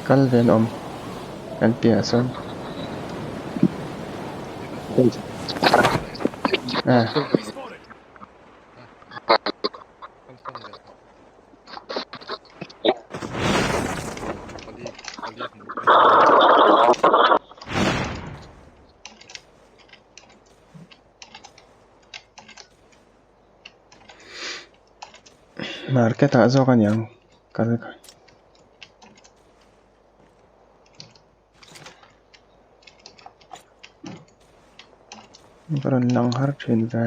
Kal ven kan pia son à Enemy spotted. market a zo kan yang kal ka baron lang har thin và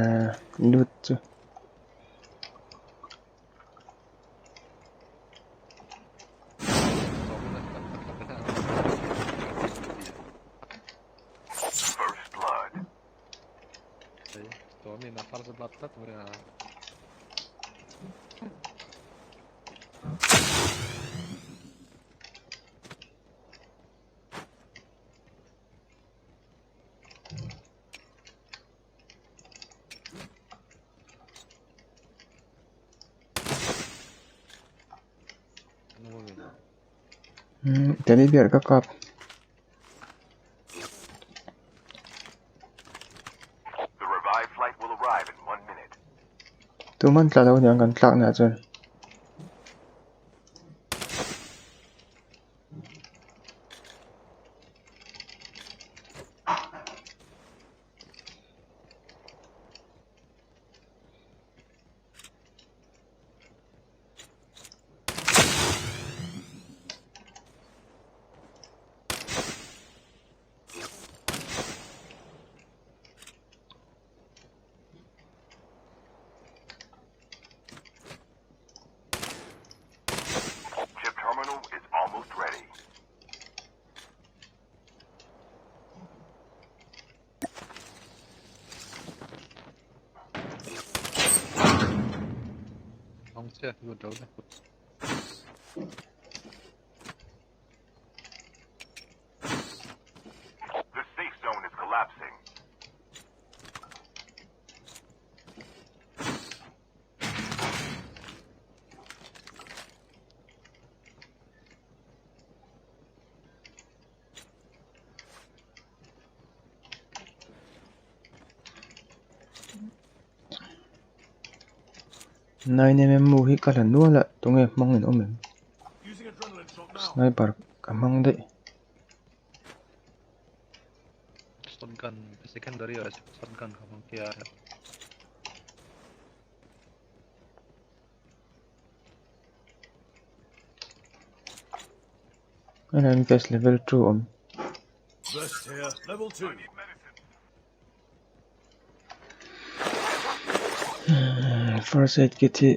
lut chu teli biar ka kap The revived flight will arrive in 1 minute. tu man tla lo nyang kan tlak na chun Chip terminal is almost ready. The safe zone is collapsing. nai ne mem mu hi kala nuala tunge mangin omen Using adrenaline shock now. sniper kamang de and guess level 2 Burst here. Level 2. first aid kit hi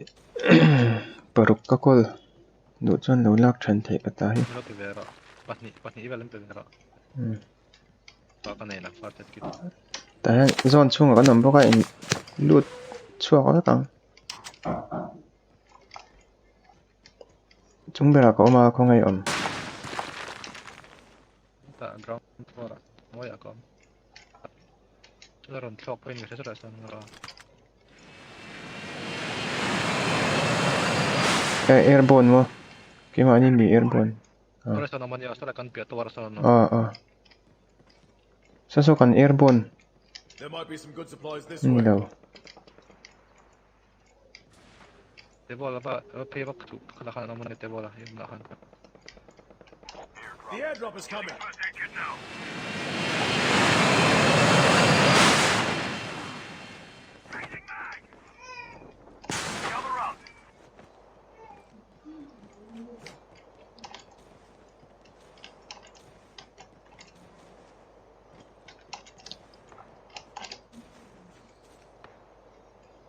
paruk ka kol du chon lo lak than thei ka ta hi ta zone chung ka nom boka in lut chuak ka tang chung bera ko ma ko ngai airborne mo ki ma ni mi airborne sa so kan airborne There might be some good supplies this ni way. lo The airdrop is coming.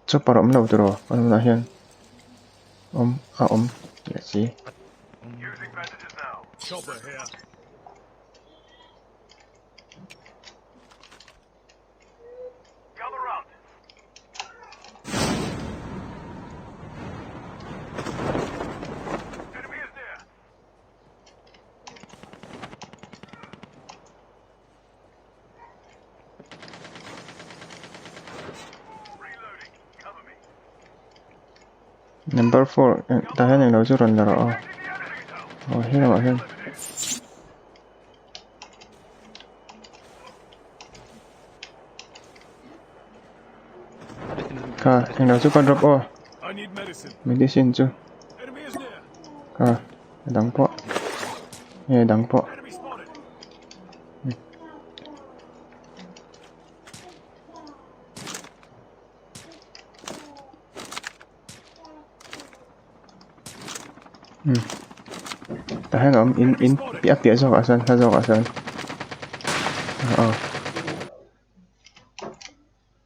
cho parom lo tro anu na hian let's see Using bandages now. Chopper here. Gather round. Enemy is near. Reloading. Cover me. Number 4 tahan yang lo suron laro oh here mà here ka yang lo su con drop I need medicine. medicine chu Enemy is near. ka dang po dang po Enemy spotted. tahan om in piak piak zo asan ha zo asan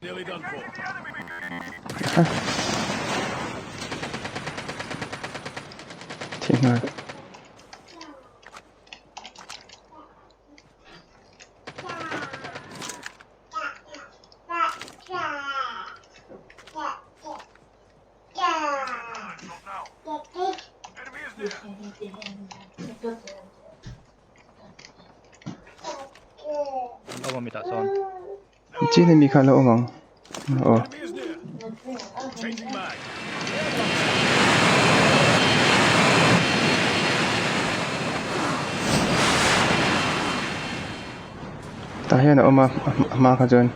Nearly done for. thiên ơi Enemy is near. Đâu mà mày tạ son. chi này mi kha lo mong Enemy is near. Changing mag. tahan na ma ka jon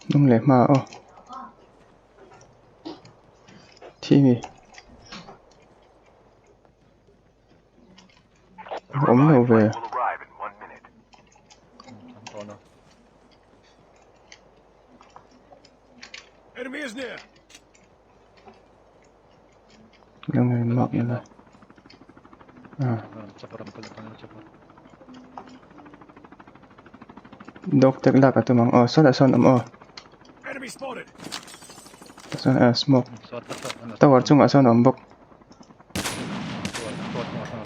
nung le ma thi mi The om lo revived về flight will arrive in 1 minute. Thằng con đâu. Enemy is near. nung le ma na Cepat ram kalau tangan cepat. doctor la ka tumang son Enemy spotted. son smoke Suat apa? tawar chung ason bok Suat sama.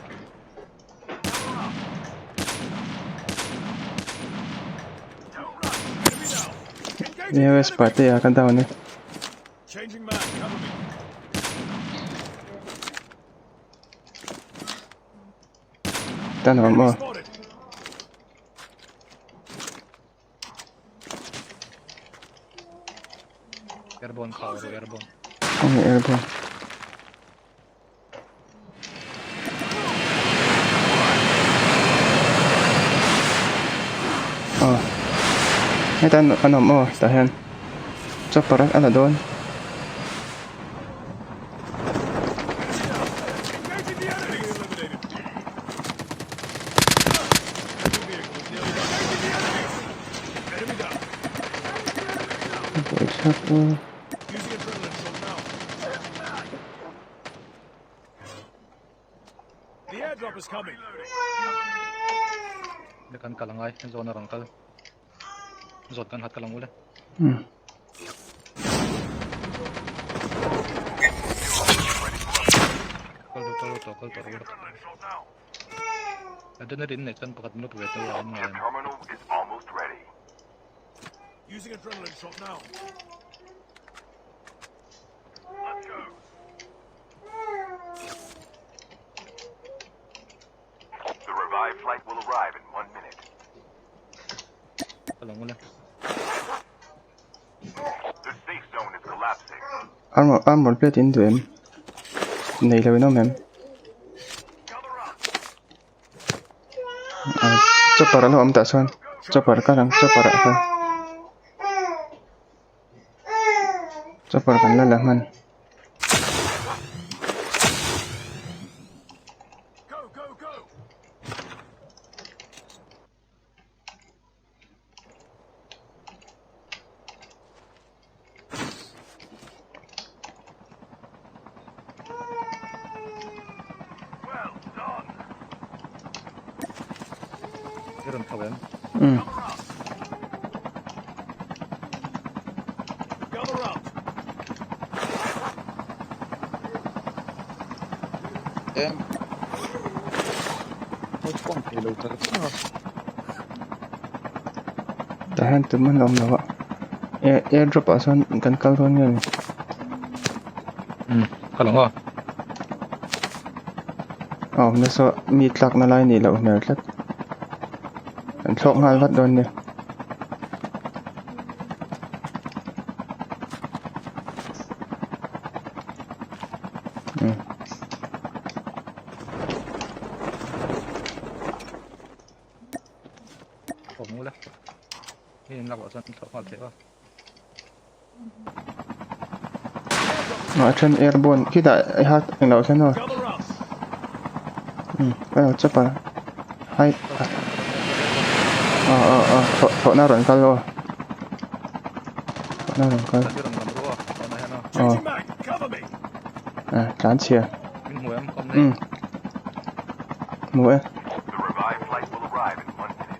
Enemy down. Engaging ye the wes enemy. pate ya kan tahu ni Changing mag. Cover me. tan Enemy spotted. Airborne power, airborne. Ang airborne. Tan tahan. Chopper ala doon. Engaging the enemy. Eliminated. Enemy vehicle is nearly done. Engaging the enemies. Enemy down. Using adrenaline shot now. The airdrop is coming. Dekan kalangay, zona rangkal. Zot kan hat kalang ulit. Kalau ulit. Ada na rin kan pakat mo tuwet na The terminal is almost ready. Using adrenaline shot now. Let's go. The revived flight will arrive in 1 minute. Kalang ulit. The safe zone is collapsing. Armor plate in them. Này là nó mềm. Chopper lo am ta son. Chopper kan chopper kan. Chopper kan la man. Go, go, go. Well done. Iron kawan. Gather up. Tahan teman lo lawa. Airdrop ason kan kalon yan. Kalang oh. nó sợ mi tlak na lai ni lo mer tlat an thlok ngal vat don ni Ổn ngu lắm. Đi làm bảo dân thợ hoàn thế không? nó chân airborne khi đại ai hát anh lo sen rồi Cover us. cái nào chấp à hay thọ na run kal lo na run kal Dân làm rùa. Còn này nó. Changing mag. Cover me. chán chia Mình hùi em không này. mũi The revived flight will arrive in 1 minute.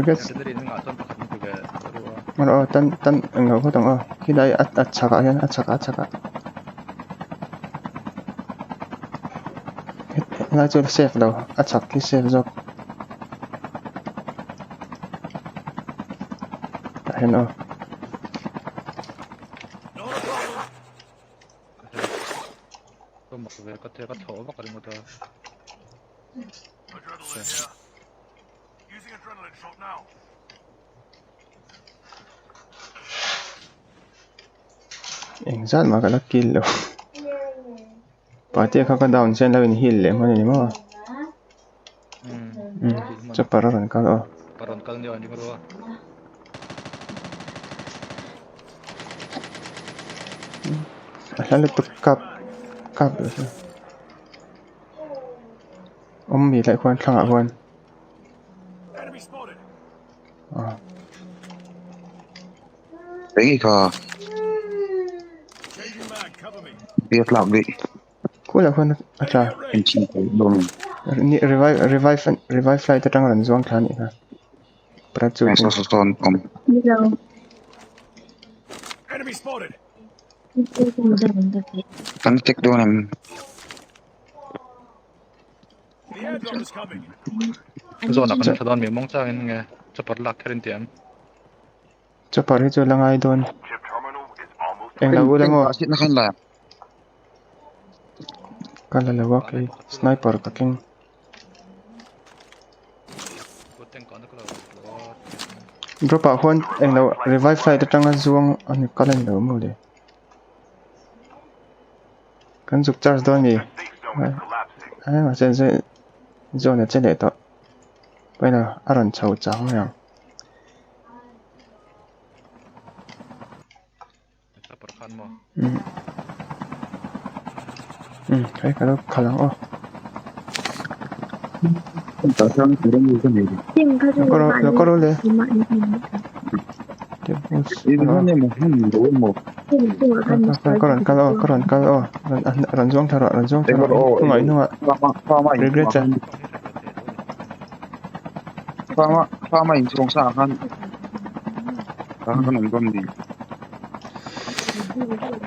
cái Dân đi ngã tuần bạc mình về rùa. mà nó tan anh lo có tông khi đại chả cả hen chả cả lại cho safe đâu chả cái safe rồi tại hen Not a problem. Tôi mặc về có thể có thổ mặc được một tờ. Adrenaline here. Using adrenaline shot now. anh rất mà cái là kill rồi partyเขาก็ down เส้นแล้วเป็น heal เลยมันนี่มั้งจะปาระรันกันอ๋อ Paron kal nyo hindi mo rùa. lalu tu kapมีหลายคนข้างอ่ะคน Enemy spotted. Đấy kho Changing mag. Cover me. biết làm đi คู่ละคนอาจารย์ anh chị thấy luôn นี่ revive flight ตั้งรันซ่วงครั้งนี้ครับประจุ mẹ sao sao son ông Mizo. Enemy spotted. tấn tích đôi em The airdrop is coming. Zona kan sa don mi mong sa ngin nga. Sa parlak karin tiyan. จะปารีจูละไงโดน Chip terminal is almost เองเราเรื่องว่า nó khăn là กันละว่าไอ้ sniper กับกิง Puteng ko ano ko lang. drop อ่ะคนเองเรา revive flight ตั้งรันซ่วงอันนี้ก็เล่นเดิมหมดเลยกันสุก charge โดนมี safe zone is collapsing. ไอ้มาเส้นโซนเนี่ยจะเด็ดต่อไปนะอารันเฉาจังเนี่ย Sa parkan mo. ใครก็ต้องขลังอ๋อ tớ sang thì đang như thế này Timเขาจะ แล้วก็รู้เลย ที่มาอีกที เดี๋ยว đi nó nên một hôm đối một ซึ่งกัน ก็รันกันอ๋อรันซ่วงทาระหน่อยหน่อย pha mày regret chứ pha mày xuống xa khăn khăn nồng con gì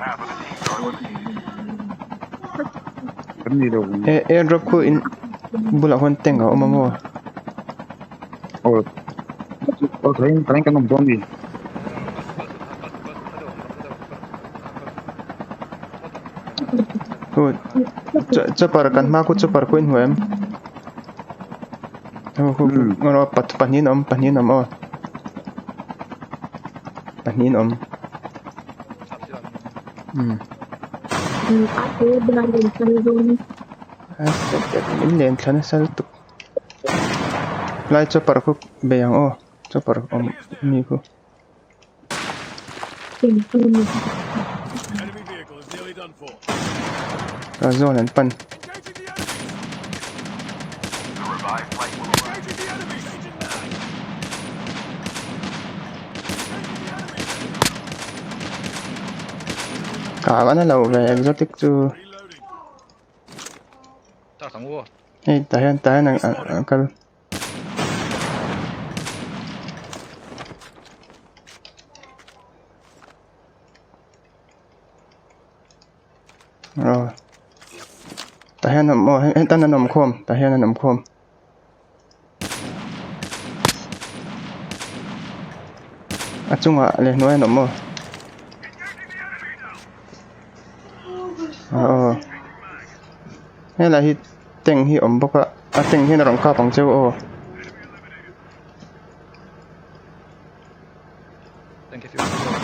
Half of the teams are eliminated. cái gì đâu airdrop คือ in บุหรี่คนเต็งเหรอมาโม่ thấy cái nồng con gì กูจะปาร์กันมากกูจะปาร์คุยหัวเอ็มกูงั้นเราปันนี้น้ำอ๋อปันนี้น้ำ aku berada di zona ini lain kan sel tu lai cho par ko beyang oh cho par mi ko tim ini Enemy vehicle is nearly done for. ka zone an pan Engaging the enemy. The revived flight will arrive. Engaging the enemy. Changing mag. ka wana lo ve exotic tu Reloading. Sa sang wo. eh tahan ang kal rồi tahan nam mo tan nam khom tahan nam khom achunga le noi no mo he la hi teng hi om boka a teng hi na rong ka pang cheu o Thank you for your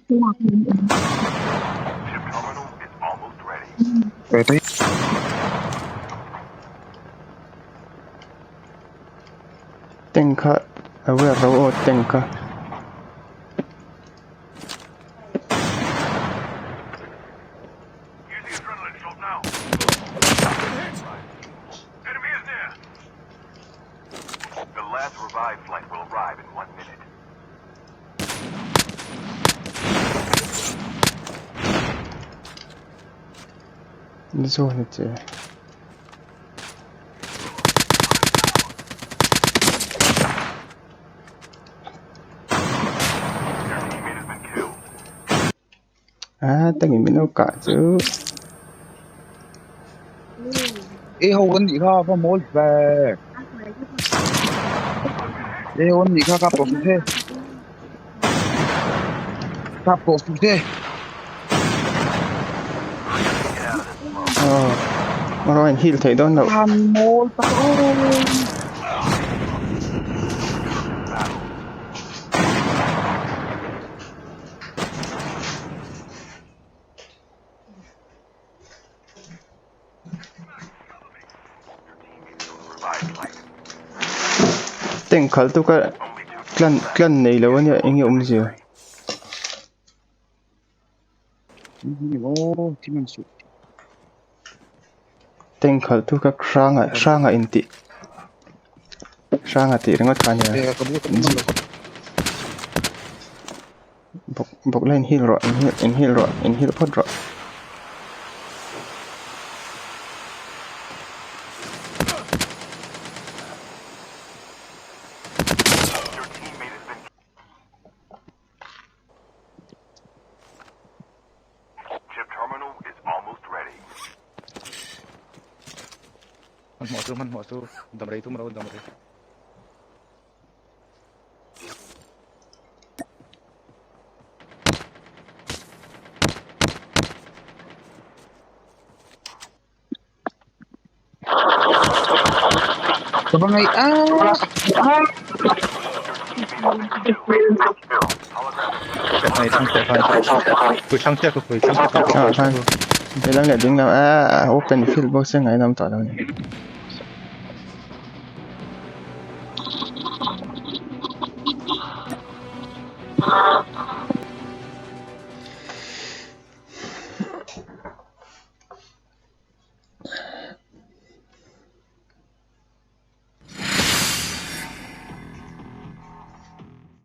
Chip terminal is almost ready. เปิดให้ teng kha awe ro o teng kha Using adrenaline shot now. Enemy is near. The last revive flight will arrive in 1 minute. Mizo ni che Your teammate has been killed. teng mi no ka chu ê hầu vẫn gì kha phải mỗi về ê vẫn gì kha cặp tổ phụ thế cặp tổ phụ thế ro en hil thei don lo ăn mỗi tao Revive flight. teng khal tu ka clan nei lo ania engi zio ô thì mình sụt teng khal tu ka shranga inti shranga ti renga thania ê cái bút nó là bok line hil ro in hil phot ro Your teammate has been. Chip terminal is almost ready. man mo su dam rai tu maro dam rai cái bằng này Check này sang check hai cứ sang check cứ sang check phan để lang le ding na open field box ngai nam ta lo ni